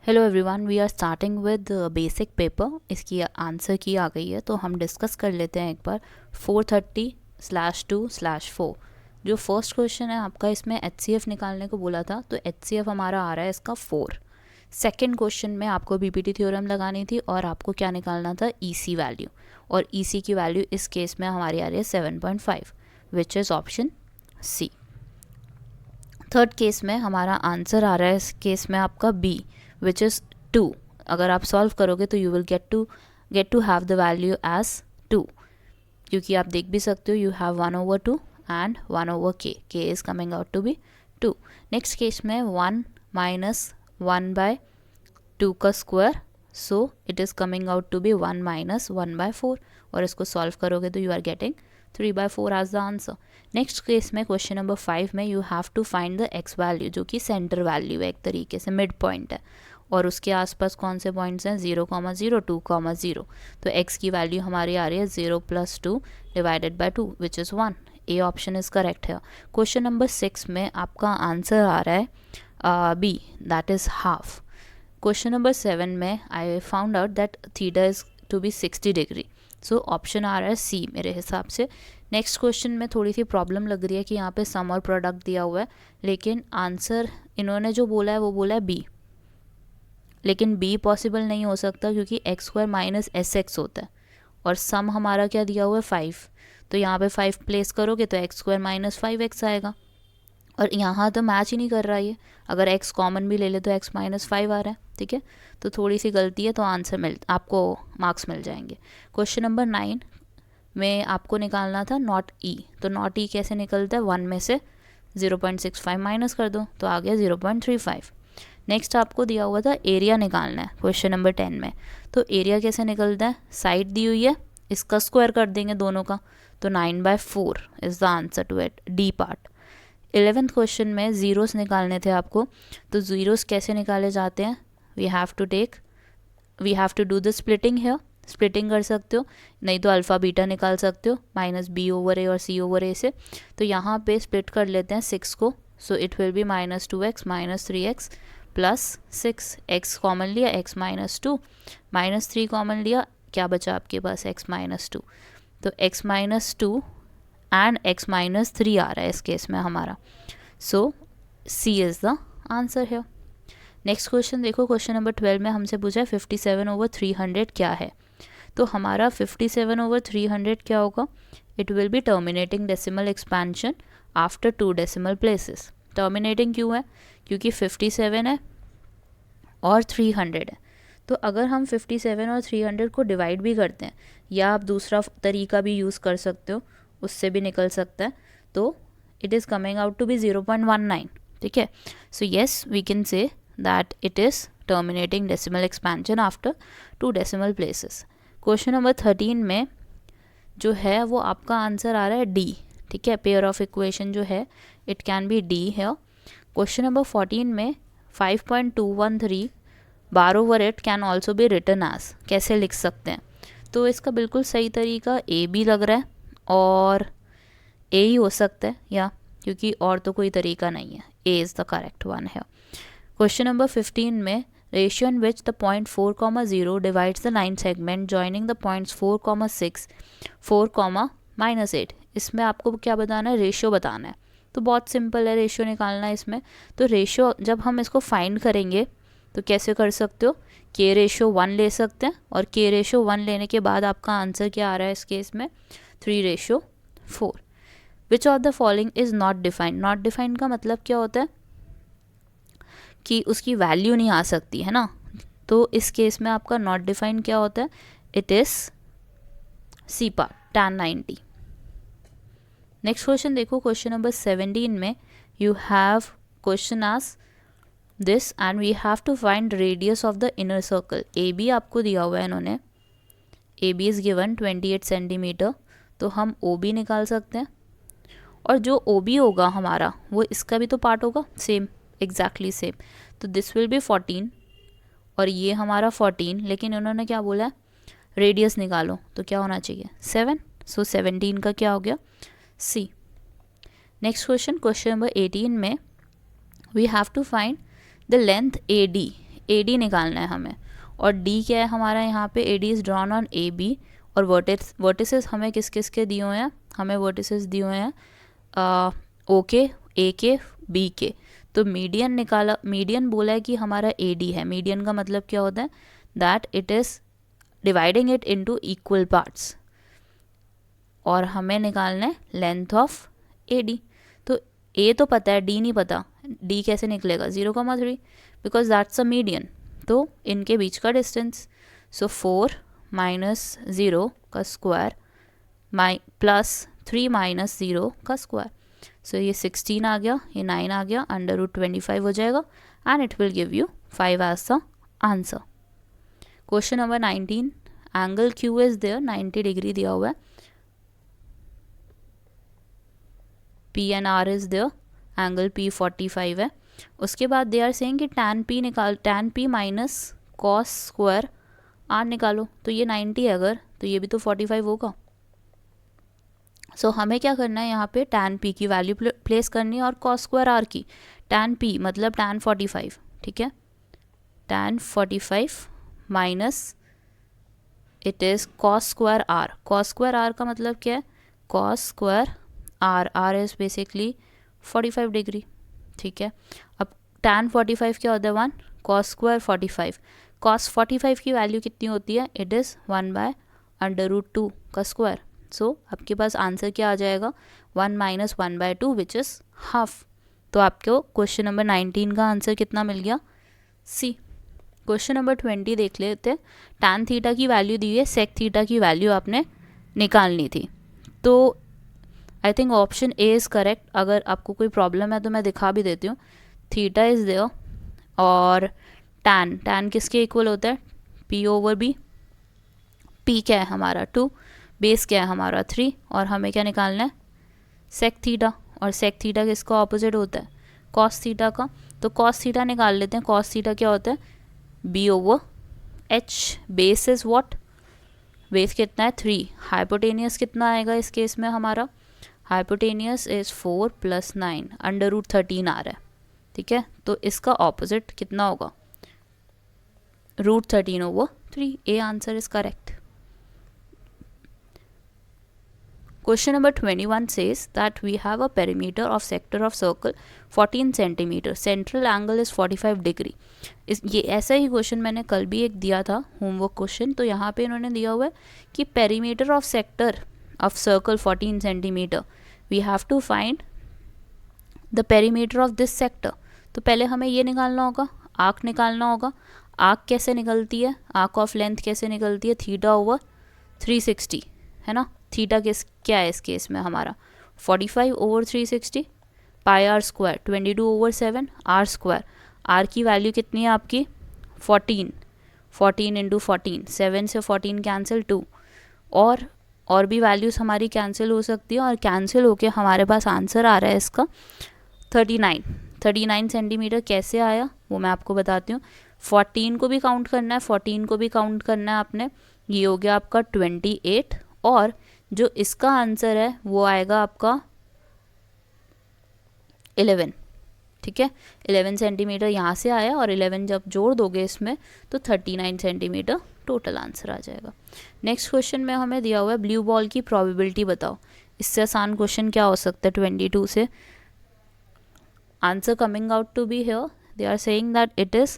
Hello everyone, we are starting with basic paper. इसकी answer key आ गई है तो हम डिस्कस कर लेते हैं एक बार। 430/2/4 जो फर्स्ट क्वेश्चन है आपका, इसमें HCF निकालने को बोला था, तो HCF हमारा आ रहा है इसका 4। सेकेंड क्वेश्चन में आपको BPT थ्योरम लगानी थी और आपको क्या निकालना था, EC वैल्यू, और EC की वैल्यू इस केस में हमारी आ रही है 7.5, विच is option C। Third case में हमारा आंसर आ रहा है इस केस में आपका B, विच इज़ 2। अगर आप सॉल्व करोगे तो you will get to have the value as 2, क्योंकि आप देख भी सकते हो you have 1/2 and 1/k, k is coming out to be 2। Next case में 1 माइनस 1/2 का square, so it is coming out to be 1 minus 1/4, और इसको सॉल्व करोगे तो you are getting 3/4 as the answer. Next case में question number 5 में you have to find the x value, जो कि सेंटर वैल्यू है, एक तरीके से मिड पॉइंट है, और उसके आसपास कौन से पॉइंट्स हैं, 0,0, 2,0। तो x की वैल्यू हमारी आ रही है 0 + 2 divided by 2, which is 1। A option is correct है। क्वेश्चन नंबर 6 में आपका आंसर आ रहा है B, that is half. Question number 7 में I found out that theta is to be 60 degree, so option आ रहा है C मेरे हिसाब से। नेक्स्ट क्वेश्चन में थोड़ी सी प्रॉब्लम लग रही है कि यहाँ पे सम और प्रोडक्ट दिया हुआ है, लेकिन आंसर इन्होंने जो बोला है वो बोला है B, लेकिन B पॉसिबल नहीं हो सकता क्योंकि x² माइनस SX होता है, और सम हमारा क्या दिया हुआ है 5, तो यहाँ पे 5 प्लेस करोगे तो x² माइनस 5x आएगा, और यहाँ तो मैच ही नहीं कर रहा है ये। अगर x कॉमन भी ले ले तो x माइनस 5 आ रहा है, ठीक है, तो थोड़ी सी गलती है, तो आंसर आपको मार्क्स मिल जाएंगे। क्वेश्चन नंबर 9 में आपको निकालना था नॉट E, तो नॉट E कैसे निकलता है, 1 में से 0.65 माइनस कर दो तो आ गया 0.35। नेक्स्ट आपको दिया हुआ था एरिया निकालना है क्वेश्चन नंबर 10 में, तो एरिया कैसे निकलता है, साइड दी हुई है, इसका स्क्वायर कर देंगे दोनों का, तो 9/4 is the answer to it, D part. 11th question में ज़ीरोस निकालने थे आपको, तो ज़ीरोस कैसे निकाले जाते हैं, we have to do the splitting है, स्प्लिटिंग कर सकते हो, नहीं तो अल्फ़ा बीटा निकाल सकते हो, -B/A और C/A से। तो यहाँ पे स्प्लिट कर लेते हैं 6 को, so it will B -2x - 3x + 6, x common लिया, x - 2, -3 कॉमन लिया, क्या बचा आपके पास, x - 2, तो x - 2 एंड x - 3 आ रहा है इस केस में हमारा, सो C इज़ द आंसर है। नेक्स्ट क्वेश्चन देखो, क्वेश्चन नंबर 12 में हमसे पूछा है 57/300 क्या है, तो हमारा 57/300 क्या होगा, it will B terminating decimal expansion after 2 decimal places. Terminating क्यों है, क्योंकि 57 है और 300 है, तो अगर हम 57 और 300 को डिवाइड भी करते हैं, या आप दूसरा तरीका भी यूज़ कर सकते हो, उससे भी निकल सकता है, तो it is coming out to be 0.19, ठीक है। So yes, we can say that it is terminating decimal expansion after 2 decimal places. Question number 13 में जो है वो आपका आंसर आ रहा है D, ठीक है, पेयर ऑफ इक्वेशन जो है इट कैन बी D है। क्वेश्चन नंबर 14 में 5.213 12/8 can also be written as, कैसे लिख सकते हैं, तो इसका बिल्कुल सही तरीका A भी लग रहा है, और A ही हो सकता है, या क्योंकि और तो कोई तरीका नहीं है, A is the correct one है। क्वेश्चन नंबर 15 में ratio in which the point 4,0 divides the line segment joining the points 4,6, 4, -8, इसमें आपको क्या बताना है, रेशियो बताना है, तो बहुत सिंपल है रेशियो निकालना है इसमें। तो रेशियो जब हम इसको फाइंड करेंगे तो कैसे कर सकते हो, K/1 ले सकते हैं, और K/1 लेने के बाद आपका आंसर क्या आ रहा है इस केस में, 3/4। Which of the following is not defined, not defined का मतलब क्या होता है कि उसकी वैल्यू नहीं आ सकती है ना, तो इस केस में आपका नॉट डिफाइंड क्या होता है, it is C part, tan 90। Next question देखो, क्वेश्चन नंबर 17 में you have question as this and we have to find radius of the inner circle. AB आपको दिया हुआ है इन्होंने, AB इज़ गिवन 28 सेंटीमीटर, तो हम OB निकाल सकते हैं, और जो OB होगा हमारा वो इसका भी तो पार्ट होगा, सेम, एग्जैक्टली सेम, तो दिस विल बी 14, और ये हमारा 14, लेकिन उन्होंने क्या बोला है, रेडियस निकालो, तो क्या होना चाहिए 7, सो 17 का क्या हो गया, C। Next question, question number 18 में we have to find the length AD। AD निकालना है हमें, और D क्या है हमारा यहाँ पे, AD is drawn on AB, और वर्टिसेस हमें किस किस के दिए हुए हैं, हमें वर्टिसेस दिए हुए हैं OK, AK, BK। तो मीडियन निकाला, मीडियन बोला है कि हमारा AD है। मीडियन का मतलब क्या होता है, that it is dividing it into equal parts, और हमें निकालना है लेंथ ऑफ AD। तो A तो पता है, D नहीं पता। D कैसे निकलेगा, 0,3, बिकॉज दैट्स अ मीडियन। तो इनके बीच का डिस्टेंस, सो 4 माइनस 0 का स्क्वायर प्लस 3 माइनस 0 का स्क्वायर। सो ये 16 आ गया, ये 9 आ गया, √25 हो जाएगा, and it will give you 5 as the answer. Question number 19, angle Q is there, 90 degree दिया हुआ है, P and R is there, angle P 45 है। उसके बाद दे आर सेइंग कि tan P निकाल, tan P minus cos square R निकालो। तो ये 90 है अगर, तो ये भी तो 45 होगा। सो हमें क्या करना है, यहाँ पे tan P की वैल्यू प्लेस करनी है और कॉस स्क्वायर R की। tan P मतलब tan 45, ठीक है, tan 45 minus it is cos square R। Cos square R का मतलब क्या है, cos square R, R is basically 45 degree, ठीक है। अब tan 45 क्या होता है, 1, कॉस स्क्वायर 45, कॉस 45 की वैल्यू कितनी होती है, इट इज़ 1/√2 का स्क्वायर। सो आपके पास आंसर क्या आ जाएगा, 1 माइनस 1/2 विच इज़ हाफ। तो आपको क्वेश्चन नंबर 19 का आंसर कितना मिल गया, C। क्वेश्चन नंबर 20 देख लेते हैं। tan थीटा की वैल्यू दी है, सेक थीटा की वैल्यू आपने निकालनी थी। तो I think option A is correct. अगर आपको कोई प्रॉब्लम है तो मैं दिखा भी देती हूँ। थीटा इज़ देयर, और tan किसके इक्वल होता है, P/B। P क्या है हमारा 2, बेस क्या है हमारा 3, और हमें क्या निकालना है, सेक थीटा। और सेक थीटा किसका ऑपोजिट होता है, कॉस थीटा का। तो कॉस थीटा निकाल लेते हैं। कॉस थीटा क्या होता है, B/H। Base is what, base कितना है 3। हाइपोटेनियस कितना आएगा इस केस में हमारा, हाइपोटेनियस इज़ 4 + 9, √13 आ रहा है, ठीक है। तो इसका ऑपोजिट कितना होगा, √13/3। A answer is correct. Question number 21 says that we have a perimeter of sector of circle 14 centimeter. Central angle is 45 degree. ये ऐसा ही क्वेश्चन मैंने कल भी एक दिया था होमवर्क क्वेश्चन। तो यहाँ पे इन्होंने दिया हुआ है कि perimeter of sector of circle 14 centimeter. We have to find the perimeter of this sector. तो पहले हमें ये निकालना होगा, आर्क निकालना होगा। आर्क कैसे निकलती है, आर्क ऑफ लेंथ कैसे निकलती है, θ/360, है ना। थीटा क्या है इस केस में हमारा, 45/360, πr², 22/7 r²। आर की वैल्यू कितनी है आपकी, 14, 14 × 14, 7 से 14 कैंसिल 2, और भी वैल्यूज़ हमारी कैंसिल हो सकती है, और कैंसिल होके हमारे पास आंसर आ रहा है इसका 39 सेंटीमीटर। कैसे आया वो मैं आपको बताती हूँ। 14 को भी काउंट करना है, 14 को भी काउंट करना है आपने। ये हो गया आपका 28, और जो इसका आंसर है वो आएगा आपका 11, ठीक है। 11 सेंटीमीटर यहाँ से आया, और 11 जब जोड़ दोगे इसमें तो 39 सेंटीमीटर टोटल आंसर आ जाएगा। नेक्स्ट क्वेश्चन में हमें दिया हुआ है ब्लू बॉल की प्रोबेबिलिटी बताओ। इससे आसान क्वेश्चन क्या हो सकता है 22 से। Answer coming out to be here, they are saying that it is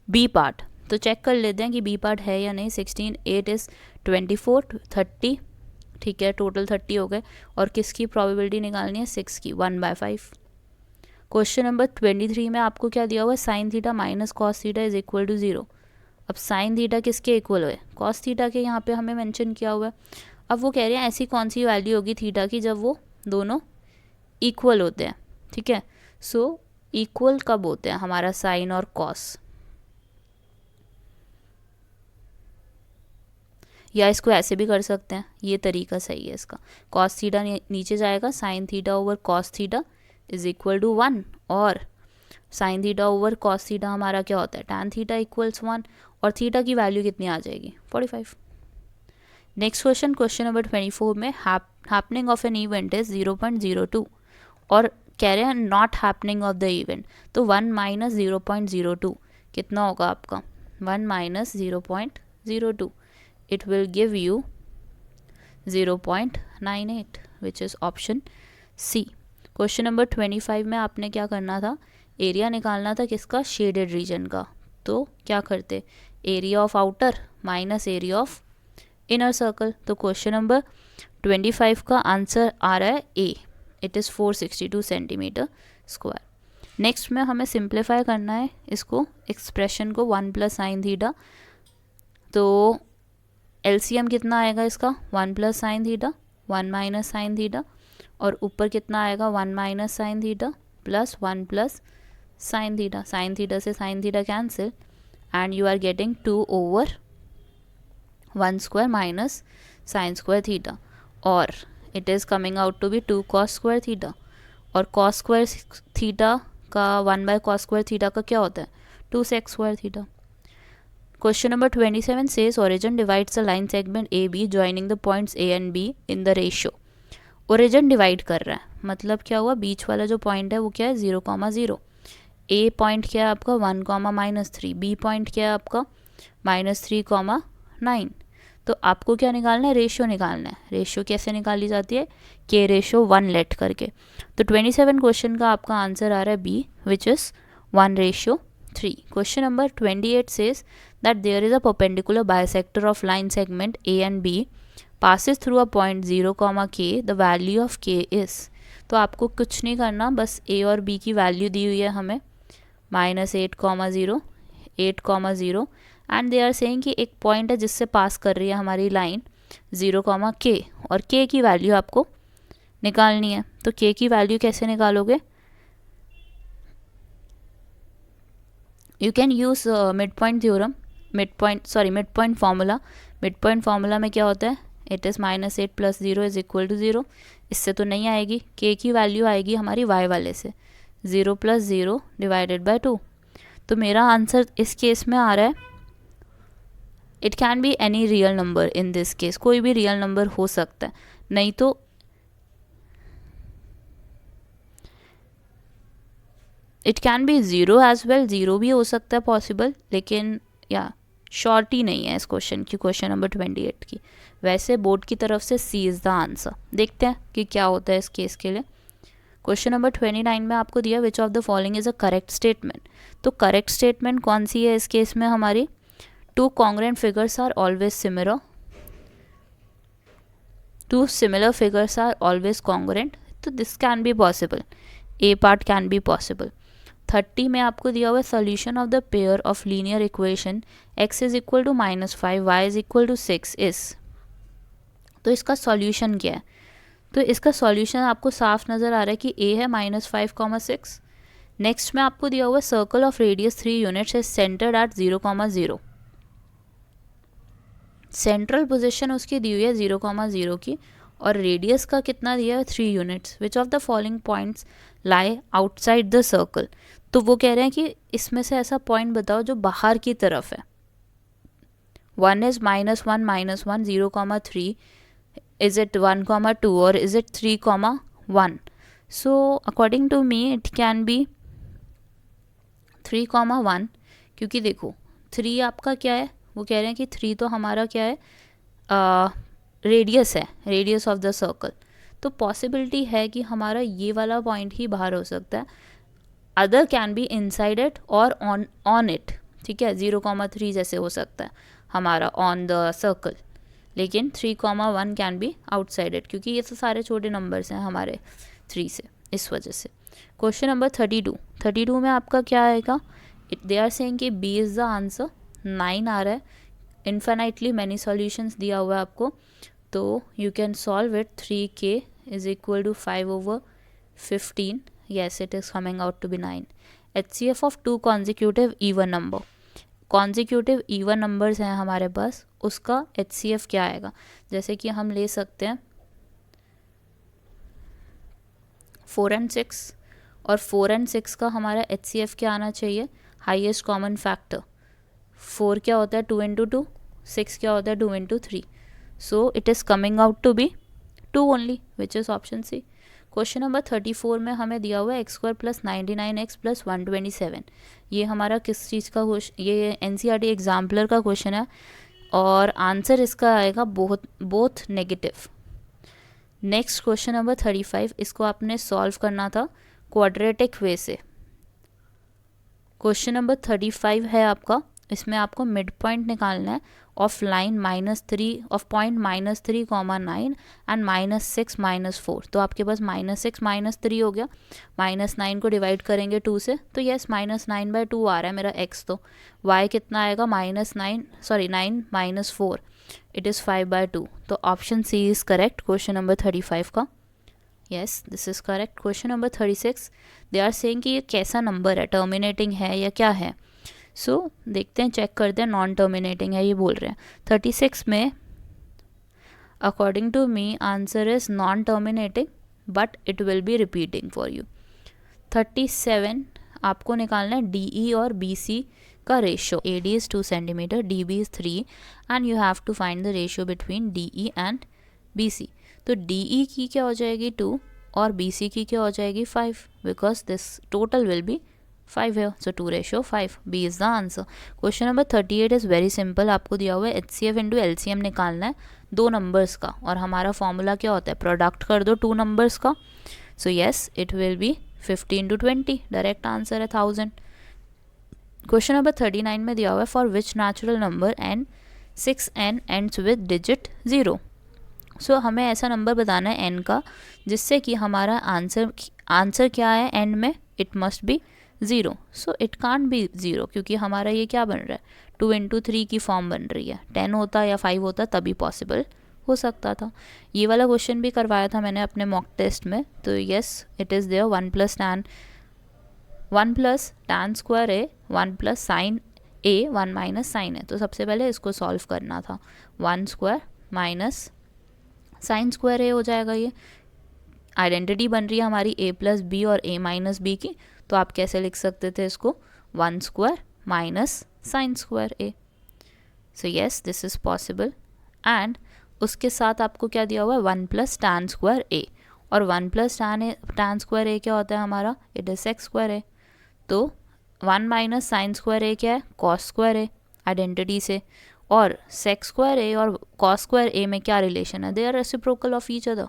B part. तो चेक कर लेते हैं कि बी पार्ट है या नहीं। 16, 8 इज़ 24, 30, ठीक है, टोटल 30 हो गए। और किसकी प्रोबेबिलिटी निकालनी है, 6 की, 1/5। क्वेश्चन नंबर 23 में आपको क्या दिया हुआ है, sine theta minus cos theta is equal to 0। अब साइन थीटा किसके इक्वल है, कॉस थीटा के, यहाँ पे हमें मेंशन किया हुआ है। अब वो कह रहे हैं ऐसी कौन सी वैल्यू होगी थीटा की जब वो दोनों इक्वल होते हैं, ठीक है। सो इक्वल कब होते हैं हमारा साइन और कॉस, या इसको ऐसे भी कर सकते हैं, ये तरीका सही है इसका। कॉस थीटा नीचे जाएगा, sine theta over cos theta is equal to 1, और sine theta over cos theta हमारा क्या होता है, टैन थीटा इक्वल्स 1, और थीटा की वैल्यू कितनी आ जाएगी, 45। नेक्स्ट क्वेश्चन, क्वेश्चन नंबर 24 में happening of an event is 0.02, और कह रहे हैं not happening of the event. तो 1 - 0.02 कितना होगा आपका 1 minus 0.02, it will give you 0.98 which is option C. Question number 25 में आपने क्या करना था, एरिया निकालना था किसका, शेडेड रीजन का। तो क्या करते, area of outer minus area of inner circle. तो क्वेश्चन नंबर 25 का आंसर आ रहा है A, it is 462 centimetre square. Next में हमें सिंप्लीफाई करना है इसको, एक्सप्रेशन को 1 प्लस साइन थीटा। तो एलसीएम कितना आएगा इसका, 1 plus sine theta 1 minus sine theta, और ऊपर कितना आएगा 1 minus sine theta plus 1 plus sine theta. Sine theta से sine theta cancel and you are getting 2 over 1 square minus sine square theta, और it is coming out to be 2 cos square theta. और cos square theta का 1 by cos square theta का क्या होता है, 2 sec square theta. Question number 27 says origin divides the line segment AB joining the points A and B in the ratio। Origin divide कर रहा है, मतलब क्या हुआ, बीच वाला जो पॉइंट है वो क्या है 0,0। ए पॉइंट क्या है आपका 1,-3, बी पॉइंट क्या है आपका -3,9। तो आपको क्या निकालना है, रेशियो निकालना है। रेशियो कैसे निकाली जाती है, के रेशियो 1 लेट करके। तो 27 क्वेश्चन का आपका आंसर आ रहा है B which is 1:3। Question number 28 says that there is a perpendicular bisector of line segment A and B passes through a point 0, k, the value of k is। तो आपको कुछ नहीं करना, बस a और b की वैल्यू दी हुई है हमें -8,0, 8,0 एंड दे आर सेइंग कि एक पॉइंट है जिससे पास कर रही है हमारी लाइन 0, k, और k की वैल्यू आपको निकालनी है। तो k की वैल्यू कैसे निकालोगे, you can use mid point theorem, mid point formula. Mid point formula में क्या होता है, it is -8 + 0 is equal to 0। इससे तो नहीं आएगी, k की वैल्यू आएगी हमारी y वाले से, 0 + 0 डिवाइडेड बाय 2। तो मेरा आंसर इस केस में आ रहा है, it can be any real number in this case, कोई भी रियल नंबर हो सकता है, नहीं तो it can be 0 as well, 0 भी हो सकता है पॉसिबल, लेकिन या शॉर्टी नहीं है इस क्वेश्चन की, क्वेश्चन नंबर 28 की। वैसे बोर्ड की तरफ से सी इज़ द आंसर। देखते हैं कि क्या होता है इस केस के लिए। क्वेश्चन नंबर 29 में आपको दिया which of the following is a correct statement. तो करेक्ट स्टेटमेंट कौन सी है इस केस में हमारी, 2 congruent figures are always similar, 2 similar figures are always congruent। तो this can be possible, A part can be possible. 30 में आपको दिया हुआ है solution of the pair of linear equation x is equal to -5 y is equal to 6 is. तो इसका solution क्या है, तो इसका सॉल्यूशन आपको साफ नज़र आ रहा है कि a है -5,6। नेक्स्ट में आपको दिया हुआ circle of radius 3 units is centred at 0,0। Central position उसकी दी हुई है 0,0 की, और रेडियस का कितना दिया है 3 units. Which of the following points lie outside the circle. तो वो कह रहे हैं कि इसमें से ऐसा पॉइंट बताओ जो बाहर की तरफ है। 1 इज -1, 0,3, इज इट 1,2 और is it 3,1। So according to me it can be 3,1, क्योंकि देखो 3 आपका क्या है, वो कह रहे हैं कि 3 तो हमारा क्या है, रेडियस है, रेडियस ऑफ द सर्कल। तो पॉसिबिलिटी है कि हमारा ये वाला पॉइंट ही बाहर हो सकता है, other can be inside it और ऑन इट। ठीक है, 0,3 जैसे हो सकता है हमारा ऑन द सर्कल, लेकिन 3,1 कैन बी आउटसाइड इट, क्योंकि ये तो सारे छोटे नंबर्स हैं हमारे 3 से, इस वजह से। क्वेश्चन नंबर 32 में आपका क्या आएगा, दे आर सेइंग कि बी इज़ द आंसर, 9 आ रहा है। इन्फिनाइटली मैनी सॉल्यूशंस दिया हुआ है आपको, तो you can solve it. 3k is equal to 5/15, yes it is coming out to be 9। HCF of 2 consecutive even number, consecutive even numbers हैं हमारे पास, उसका HCF क्या आएगा, जैसे कि हम ले सकते हैं 4 and 6, और 4 and 6 का हमारा HCF क्या आना चाहिए, हाईएस्ट कॉमन फैक्टर। 4 क्या होता है 2 into 2, 6 क्या होता है 2 into 3, so it is coming out to be 2 only, which is option C. Question number 34 में हमें दिया हुआ है x² + 99x + 127। ये हमारा किस चीज़ का क्वेश्चन, ये NCERT एग्जाम्पलर का क्वेश्चन है और आंसर इसका आएगा both negative. Next question number 35, इसको आपने सॉल्व करना था क्वाड्रेटिक वे से। क्वेश्चन नंबर 35 है आपका, इसमें आपको मिड पॉइंट निकालना है of line -3 of point -3, -9 and -6 -4। तो आपके पास -6 -3 हो गया, -9 को डिवाइड करेंगे 2 से, तो यस -9/2 आ रहा है मेरा x। तो y कितना आएगा, -9 - 4, इट इज़ 5/2। तो option C is correct question number 35 का। Yes, this is correct. Question number 36, they are saying कि ये कैसा नंबर है, टर्मिनेटिंग है या क्या है। सो देखते हैं, चेक करते हैं, नॉन टर्मिनेटिंग है ये बोल रहे हैं। 36 में according to me answer is non terminating but it will be repeating for you. 37 आपको निकालना है DE और BC का ratio. AD is 2 centimetre, DB is 3 and you have to find the ratio between DE and BC। तो DE की क्या हो जाएगी 2 और BC की क्या हो जाएगी 5, because this total will be 5 है, सो 2:5, B is the answer. Question number 38 is very simple, आपको दिया हुआ है HCF इंटू LCM निकालना है दो नंबर्स का, और हमारा फॉर्मूला क्या होता है, प्रोडक्ट कर दो 2 नंबर्स का। सो yes, it will B 50 × 20, direct answer है 1000। क्वेश्चन नंबर 39 में दिया हुआ है for which natural number n6n ends with digit 0। सो हमें ऐसा नंबर बताना है n का जिससे कि हमारा आंसर क्या है एंड में, it must be 0। So it can't be 0 क्योंकि हमारा ये क्या बन रहा है, 2 × 3 की फॉर्म बन रही है। 10 होता या 5 होता तभी पॉसिबल हो सकता था। ये वाला क्वेश्चन भी करवाया था मैंने अपने मॉक टेस्ट में। तो yes, it is there 1 + tan square a 1 + sin a 1 - sin a। तो सबसे पहले इसको सॉल्व करना था, 1² - sin square a हो जाएगा। ये आइडेंटिटी बन रही है हमारी a + b और a - b की, तो आप कैसे लिख सकते थे इसको, 1² - sin square a। So yes, this is possible. And उसके साथ आपको क्या दिया हुआ है, 1 + tan square a, और 1 + tan square a क्या होता है हमारा, it is sec square a। तो 1 - sin square a क्या है, cos square a आइडेंटिटी से, और sec square a और cos square a में क्या रिलेशन है, they are reciprocal of each other.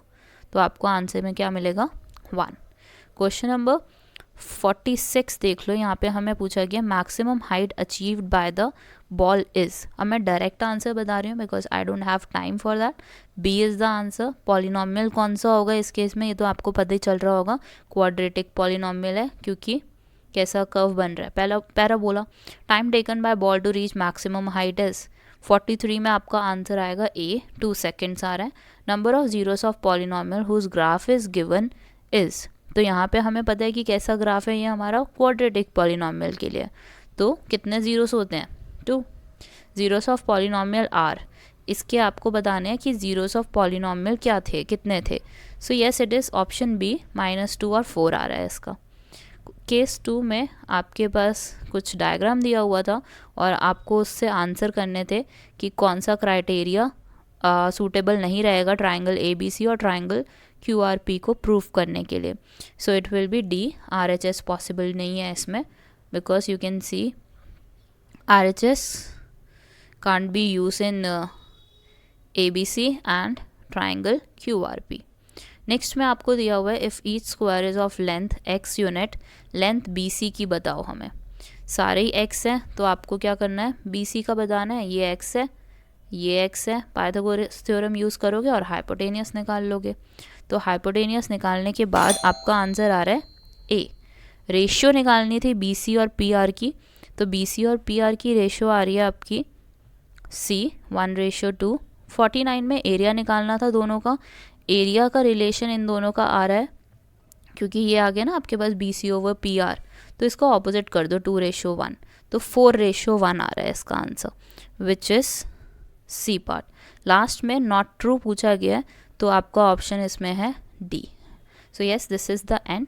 तो आपको आंसर में क्या मिलेगा, 1। क्वेश्चन नंबर 46 देख लो, यहाँ पे हमें पूछा गया maximum height achieved by the ball is. अब मैं डायरेक्ट आंसर बता रही हूँ because I don't have time for that. B is the answer. Polynomial कौन सा होगा इस केस में, ये तो आपको पता ही चल रहा होगा, क्वाड्रेटिक पॉलिनॉमियल है क्योंकि कैसा कर्व बन रहा है। Parabola. Time taken by ball to reach maximum height is 43 में आपका आंसर आएगा ए, 2 सेकेंड्स आ रहा है। Number of zeros of polynomial whose graph is given is. तो यहाँ पे हमें पता है कि कैसा ग्राफ है ये हमारा, क्वाड्रेटिक पॉलिनॉमियल के लिए। तो कितने जीरोस होते हैं, 2। जीरोस ऑफ पॉलिनॉमियल आर, इसके आपको बताने हैं कि जीरोस ऑफ पॉलिनॉमियल क्या थे, कितने थे। So yes, it is option B, -2 और 4 आ रहा है इसका। केस 2 में आपके पास कुछ डायग्राम दिया हुआ था और आपको उससे आंसर करने थे कि कौन सा क्राइटेरिया सूटेबल नहीं रहेगा ट्राइंगल ABC और ट्राइंगल QRP को प्रूव करने के लिए। So it will B D, RHS possible नहीं है इसमें, because you can see RHS can't be used in ABC and triangle QRP। Next में आपको दिया हुआ है if each square is of length x unit, length BC की बताओ हमें। सारे ही x हैं तो आपको क्या करना है, BC का बताना है। ये x है, ये x है, पाइथागोरस थ्योरम यूज़ करोगे और हाइपोटेनियस निकाल लोगे। तो हाइपोटेनियस निकालने के बाद आपका आंसर आ रहा है ए। रेशियो निकालनी थी BC और PR की, तो BC और PR की रेशियो आ रही है आपकी C, 1:2। 49 में एरिया निकालना था दोनों का, एरिया का रिलेशन इन दोनों का आ रहा है क्योंकि ये आ गया ना आपके पास BC/PR, तो इसको ऑपोजिट कर दो, 2:1, तो 4:1 आ रहा है इसका answer, which is C part. Last में नॉट ट्रू पूछा गया है तो आपका ऑप्शन इसमें है D। So yes, this is the end.